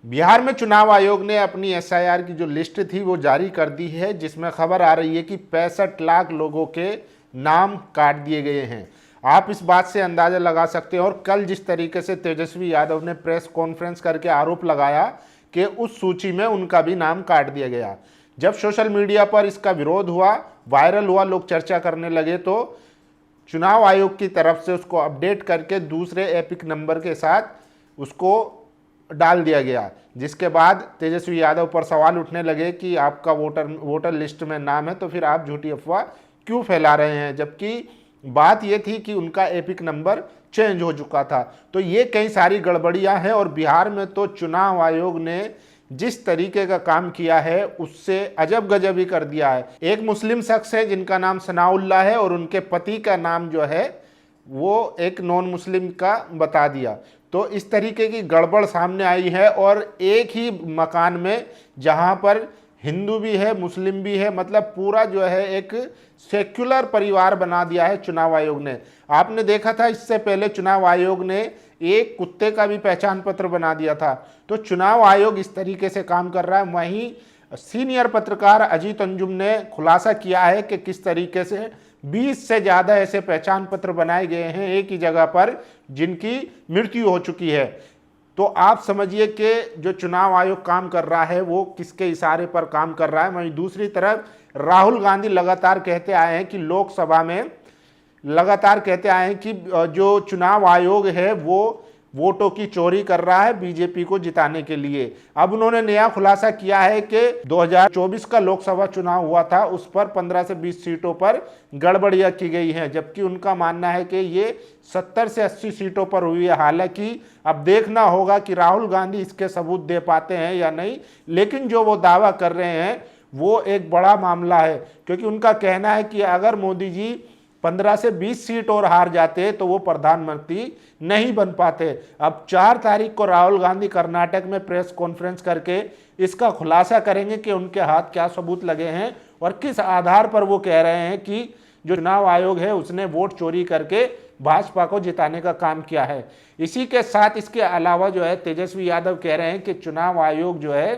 बिहार में चुनाव आयोग ने अपनी एसआईआर की जो लिस्ट थी वो जारी कर दी है, जिसमें खबर आ रही है कि 65 लाख लोगों के नाम काट दिए गए हैं। आप इस बात से अंदाजा लगा सकते हैं। और कल जिस तरीके से तेजस्वी यादव ने प्रेस कॉन्फ्रेंस करके आरोप लगाया कि उस सूची में उनका भी नाम काट दिया गया, जब सोशल मीडिया पर इसका विरोध हुआ, वायरल हुआ, लोग चर्चा करने लगे, तो चुनाव आयोग की तरफ से उसको अपडेट करके दूसरे एपिक नंबर के साथ उसको डाल दिया गया, जिसके बाद तेजस्वी यादव पर सवाल उठने लगे कि आपका वोटर लिस्ट में नाम है तो फिर आप झूठी अफवाह क्यों फैला रहे हैं, जबकि बात यह थी कि उनका एपिक नंबर चेंज हो चुका था। तो ये कई सारी गड़बड़ियां हैं। और बिहार में तो चुनाव आयोग ने जिस तरीके का काम किया है उससे अजब गजब ही कर दिया है। एक मुस्लिम शख्स है जिनका नाम सनाउल्लाह है और उनके पति का नाम जो है वो एक नॉन मुस्लिम का बता दिया। तो इस तरीके की गड़बड़ सामने आई है। और एक ही मकान में जहां पर हिंदू भी है, मुस्लिम भी है, मतलब पूरा जो है एक सेक्युलर परिवार बना दिया है चुनाव आयोग ने। आपने देखा था इससे पहले चुनाव आयोग ने एक कुत्ते का भी पहचान पत्र बना दिया था। तो चुनाव आयोग इस तरीके से काम कर रहा है। वहीं सीनियर पत्रकार अजीत अंजुम ने खुलासा किया है कि किस तरीके से 20 से ज़्यादा ऐसे पहचान पत्र बनाए गए हैं एक ही जगह पर जिनकी मृत्यु हो चुकी है। तो आप समझिए कि जो चुनाव आयोग काम कर रहा है वो किसके इशारे पर काम कर रहा है। वहीं दूसरी तरफ राहुल गांधी लगातार कहते आए हैं कि लोकसभा में लगातार कहते आए हैं कि जो चुनाव आयोग है वो वोटों की चोरी कर रहा है बीजेपी को जिताने के लिए। अब उन्होंने नया खुलासा किया है कि 2024 का लोकसभा चुनाव हुआ था, उस पर 15 से 20 सीटों पर गड़बड़ियां की गई हैं, जबकि उनका मानना है कि ये 70 से 80 सीटों पर हुई है। हालांकि अब देखना होगा कि राहुल गांधी इसके सबूत दे पाते हैं या नहीं, लेकिन जो वो दावा कर रहे हैं वो एक बड़ा मामला है, क्योंकि उनका कहना है कि अगर मोदी जी 15 से 20 सीट और हार जाते तो वो प्रधानमंत्री नहीं बन पाते। अब 4 तारीख को राहुल गांधी कर्नाटक में प्रेस कॉन्फ्रेंस करके इसका खुलासा करेंगे कि उनके हाथ क्या सबूत लगे हैं और किस आधार पर वो कह रहे हैं कि जो चुनाव आयोग है उसने वोट चोरी करके भाजपा को जिताने का काम किया है। इसी के साथ इसके अलावा जो है तेजस्वी यादव कह रहे हैं कि चुनाव आयोग जो है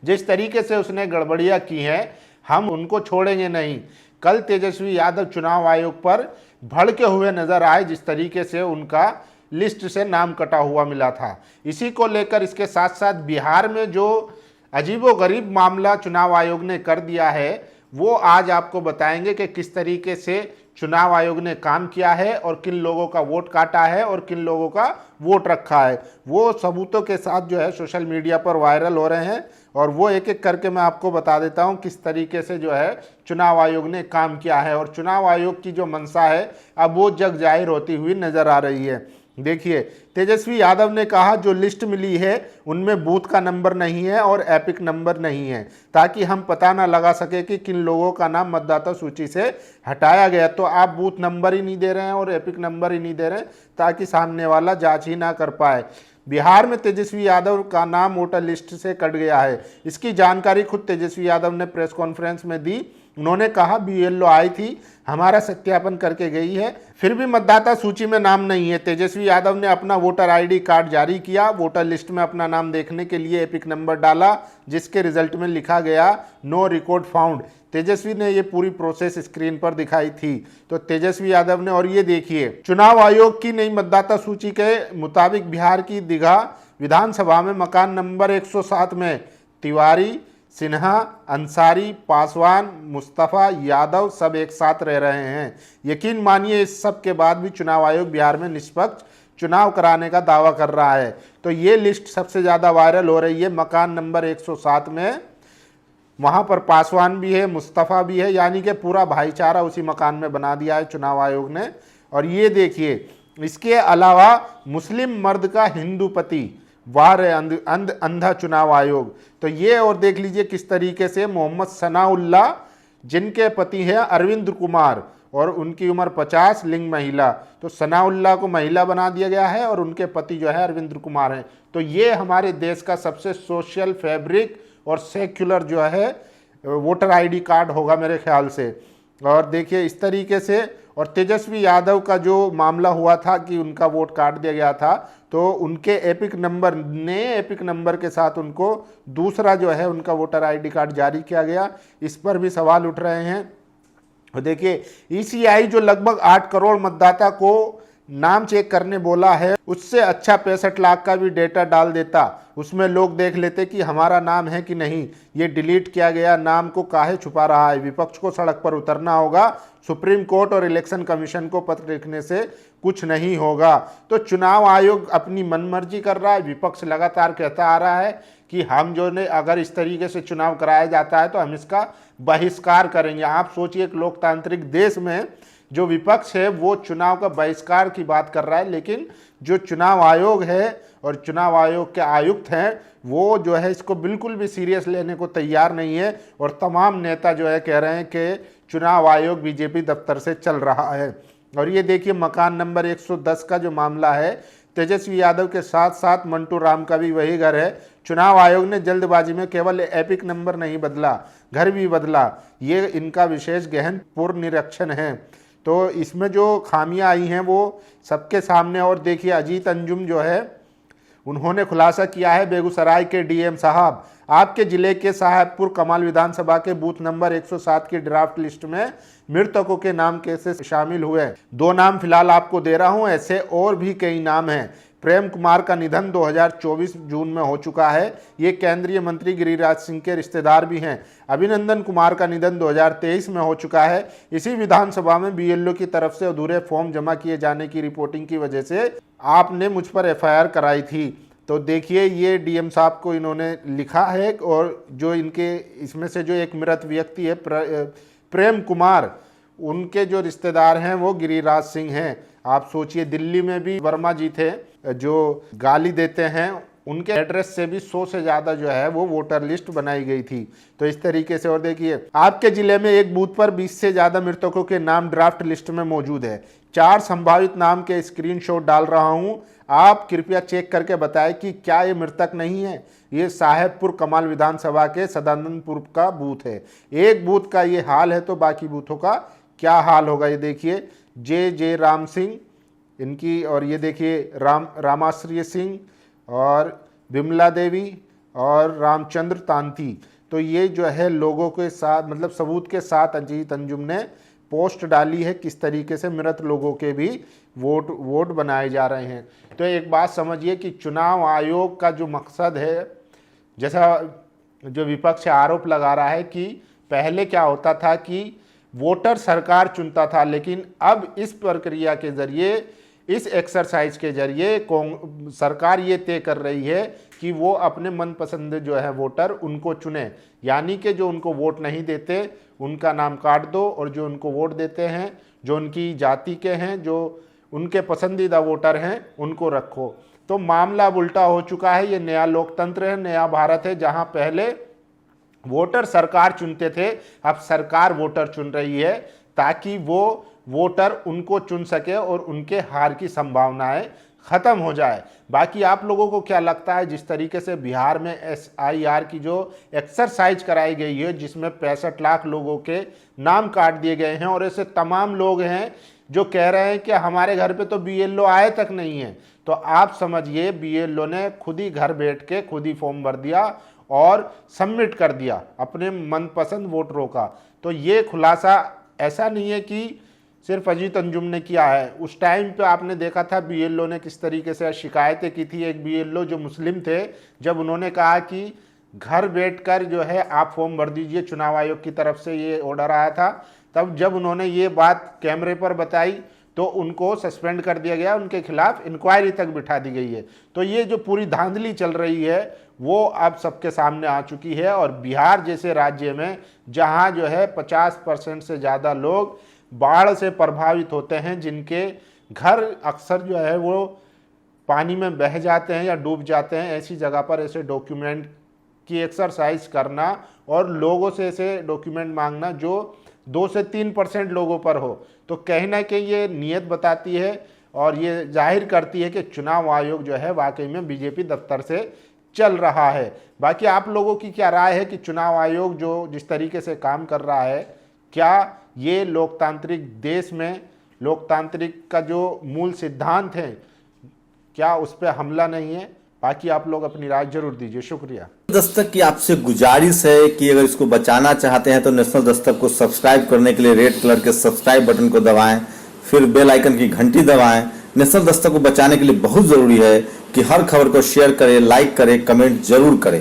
जिस तरीके से उसने गड़बड़ियां की हैं हम उनको छोड़ेंगे नहीं। कल तेजस्वी यादव चुनाव आयोग पर भड़के हुए नजर आए, जिस तरीके से उनका लिस्ट से नाम कटा हुआ मिला था। इसी को लेकर इसके साथ साथ बिहार में जो अजीबोगरीब मामला चुनाव आयोग ने कर दिया है वो आज आपको बताएंगे कि किस तरीके से चुनाव आयोग ने काम किया है और किन लोगों का वोट काटा है और किन लोगों का वोट रखा है। वो सबूतों के साथ जो है सोशल मीडिया पर वायरल हो रहे हैं और वो एक एक करके मैं आपको बता देता हूं किस तरीके से जो है चुनाव आयोग ने काम किया है। और चुनाव आयोग की जो मंशा है अब वो जग जाहिर होती हुई नजर आ रही है। देखिए, तेजस्वी यादव ने कहा जो लिस्ट मिली है उनमें बूथ का नंबर नहीं है और एपिक नंबर नहीं है, ताकि हम पता ना लगा सके कि किन लोगों का नाम मतदाता सूची से हटाया गया। तो आप बूथ नंबर ही नहीं दे रहे हैं और एपिक नंबर ही नहीं दे रहे हैं ताकि सामने वाला जांच ही ना कर पाए। बिहार में तेजस्वी यादव का नाम वोटर लिस्ट से कट गया है। इसकी जानकारी खुद तेजस्वी यादव ने प्रेस कॉन्फ्रेंस में दी। उन्होंने कहा बीएलओ आई थी, हमारा सत्यापन करके गई है, फिर भी मतदाता सूची में नाम नहीं है। तेजस्वी यादव ने अपना वोटर आईडी कार्ड जारी किया, वोटर लिस्ट में अपना नाम देखने के लिए एपिक नंबर डाला, जिसके रिजल्ट में लिखा गया नो रिकॉर्ड फाउंड। तेजस्वी ने ये पूरी प्रोसेस स्क्रीन पर दिखाई थी। तो तेजस्वी यादव ने, और ये देखिए चुनाव आयोग की नई मतदाता सूची के मुताबिक बिहार की दीघा विधानसभा में मकान नंबर 107 में तिवारी, सिन्हा, अंसारी, पासवान, मुस्तफ़ा, यादव सब एक साथ रह रहे हैं। यकीन मानिए इस सब के बाद भी चुनाव आयोग बिहार में निष्पक्ष चुनाव कराने का दावा कर रहा है। तो ये लिस्ट सबसे ज़्यादा वायरल हो रही है। मकान नंबर 107 में वहाँ पर पासवान भी है, मुस्तफ़ा भी है, यानी कि पूरा भाईचारा उसी मकान में बना दिया है चुनाव आयोग ने। और ये देखिए, इसके अलावा मुस्लिम मर्द का हिंदू पति, वार अंधा चुनाव आयोग। तो ये और देख लीजिए किस तरीके से मोहम्मद सनाउल्लाह, जिनके पति हैं अरविंद कुमार और उनकी उम्र 50, लिंग महिला। तो सनाउल्लाह को महिला बना दिया गया है और उनके पति जो है अरविंद कुमार हैं। तो ये हमारे देश का सबसे सोशल फैब्रिक और सेक्युलर जो है वोटर आईडी कार्ड होगा मेरे ख्याल से। और देखिए इस तरीके से। और तेजस्वी यादव का जो मामला हुआ था कि उनका वोट काट दिया गया था, तो उनके एपिक नंबर नए एपिक नंबर के साथ उनको दूसरा जो है उनका वोटर आईडी कार्ड जारी किया गया। इस पर भी सवाल उठ रहे हैं। और देखिए ईसीआई जो लगभग 8 करोड़ मतदाता को नाम चेक करने बोला है, उससे अच्छा 65 लाख का भी डेटा डाल देता, उसमें लोग देख लेते कि हमारा नाम है कि नहीं। ये डिलीट किया गया नाम को काहे छुपा रहा है। विपक्ष को सड़क पर उतरना होगा, सुप्रीम कोर्ट और इलेक्शन कमीशन को पत्र लिखने से कुछ नहीं होगा। तो चुनाव आयोग अपनी मनमर्जी कर रहा है। विपक्ष लगातार कहता आ रहा है कि हम जो ने अगर इस तरीके से चुनाव कराया जाता है तो हम इसका बहिष्कार करेंगे। आप सोचिए एक लोकतांत्रिक देश में जो विपक्ष है वो चुनाव का बहिष्कार की बात कर रहा है, लेकिन जो चुनाव आयोग है और चुनाव आयोग के आयुक्त हैं वो जो है इसको बिल्कुल भी सीरियस लेने को तैयार नहीं है। और तमाम नेता जो है कह रहे हैं कि चुनाव आयोग बीजेपी दफ्तर से चल रहा है। और ये देखिए मकान नंबर 110 का जो मामला है, तेजस्वी यादव के साथ साथ मंटू राम का भी वही घर है। चुनाव आयोग ने जल्दबाजी में केवल एपिक नंबर नहीं बदला, घर भी बदला। ये इनका विशेष गहन पूर्ण निरीक्षण है। तो इसमें जो खामियां आई हैं वो सबके सामने। और देखिए अजीत अंजुम जो है उन्होंने खुलासा किया है, बेगूसराय के डीएम साहब आपके जिले के साहेबपुर कमाल विधानसभा के बूथ नंबर 107 की ड्राफ्ट लिस्ट में मृतकों के नाम कैसे शामिल हुए। 2 नाम फिलहाल आपको दे रहा हूं, ऐसे और भी कई नाम हैं। प्रेम कुमार का निधन 2024 जून में हो चुका है। ये केंद्रीय मंत्री गिरिराज सिंह के रिश्तेदार भी हैं। अभिनंदन कुमार का निधन 2023 में हो चुका है। इसी विधानसभा में बीएलओ की तरफ से अधूरे फॉर्म जमा किए जाने की रिपोर्टिंग की वजह से आपने मुझ पर एफआईआर कराई थी। तो देखिए ये डीएम साहब को इन्होंने लिखा है। और जो इनके इसमें से जो एक मृत व्यक्ति है प्रेम कुमार, उनके जो रिश्तेदार हैं वो गिरिराज सिंह हैं। आप सोचिए दिल्ली में भी वर्मा जी थे जो गाली देते हैं, उनके एड्रेस से भी 100 से ज़्यादा जो है वो वोटर लिस्ट बनाई गई थी। तो इस तरीके से। और देखिए आपके जिले में एक बूथ पर 20 से ज़्यादा मृतकों के नाम ड्राफ्ट लिस्ट में मौजूद है। 4 संभावित नाम के स्क्रीनशॉट डाल रहा हूं, आप कृपया चेक करके बताएं कि क्या ये मृतक नहीं है। ये साहेबपुर कमाल विधानसभा के सदानंदपुर का बूथ है। एक बूथ का ये हाल है तो बाकी बूथों का क्या हाल होगा। ये देखिए जे राम सिंह इनकी, और ये देखिए रामाश्री सिंह और विमला देवी और रामचंद्र तांती। तो ये जो है लोगों के साथ मतलब सबूत के साथ अजीत अंजुम ने पोस्ट डाली है किस तरीके से मृत लोगों के भी वोट बनाए जा रहे हैं। तो एक बात समझिए कि चुनाव आयोग का जो मकसद है, जैसा जो विपक्ष आरोप लगा रहा है कि पहले क्या होता था कि वोटर सरकार चुनता था, लेकिन अब इस प्रक्रिया के जरिए, इस एक्सरसाइज के जरिए सरकार ये तय कर रही है कि वो अपने मनपसंद जो है वोटर उनको चुने। यानी कि जो उनको वोट नहीं देते उनका नाम काट दो, और जो उनको वोट देते हैं, जो उनकी जाति के हैं, जो उनके पसंदीदा वोटर हैं, उनको रखो। तो मामला उल्टा हो चुका है। ये नया लोकतंत्र है, नया भारत है, जहां पहले वोटर सरकार चुनते थे, अब सरकार वोटर चुन रही है ताकि वो वोटर उनको चुन सके और उनके हार की संभावनाएं खत्म हो जाए। बाकी आप लोगों को क्या लगता है, जिस तरीके से बिहार में एसआईआर की जो एक्सरसाइज कराई गई है, जिसमें 65 लाख लोगों के नाम काट दिए गए हैं, और ऐसे तमाम लोग हैं जो कह रहे हैं कि हमारे घर पे तो बीएलओ आए तक नहीं है। तो आप समझिए बीएलओ ने खुद ही घर बैठ के खुद ही फॉर्म भर दिया और सबमिट कर दिया अपने मनपसंद वोटरों का। तो ये खुलासा ऐसा नहीं है कि सिर्फ अजीत अंजुम ने किया है। उस टाइम पे आपने देखा था बीएलओ ने किस तरीके से शिकायतें की थी। एक बीएलओ जो मुस्लिम थे, जब उन्होंने कहा कि घर बैठकर जो है आप फॉर्म भर दीजिए, चुनाव आयोग की तरफ से ये ऑर्डर आया था, तब जब उन्होंने ये बात कैमरे पर बताई तो उनको सस्पेंड कर दिया गया, उनके खिलाफ इंक्वायरी तक बिठा दी गई है। तो ये जो पूरी धांधली चल रही है वो अब सबके सामने आ चुकी है। और बिहार जैसे राज्य में जहां जो है 50% से ज़्यादा लोग बाढ़ से प्रभावित होते हैं, जिनके घर अक्सर जो है वो पानी में बह जाते हैं या डूब जाते हैं, ऐसी जगह पर ऐसे डॉक्यूमेंट की एक्सरसाइज करना और लोगों से ऐसे डॉक्यूमेंट मांगना जो 2 से 3% लोगों पर हो, तो कहीं ना कहीं ये नीयत बताती है और ये जाहिर करती है कि चुनाव आयोग जो है वाकई में बीजेपी दफ्तर से चल रहा है। बाकी आप लोगों की क्या राय है कि चुनाव आयोग जो जिस तरीके से काम कर रहा है, क्या ये लोकतांत्रिक देश में लोकतांत्रिक का जो मूल सिद्धांत है क्या उस पर हमला नहीं है? बाकी आप लोग अपनी राय जरूर दीजिए। शुक्रिया। दस्तक की आपसे गुजारिश है कि अगर इसको बचाना चाहते हैं तो नेशनल दस्तक को सब्सक्राइब करने के लिए रेड कलर के सब्सक्राइब बटन को दबाएं, फिर बेल आइकन की घंटी दबाएं। नेशनल दस्तक को बचाने के लिए बहुत जरूरी है कि हर खबर को शेयर करें, लाइक करें, कमेंट जरूर करें।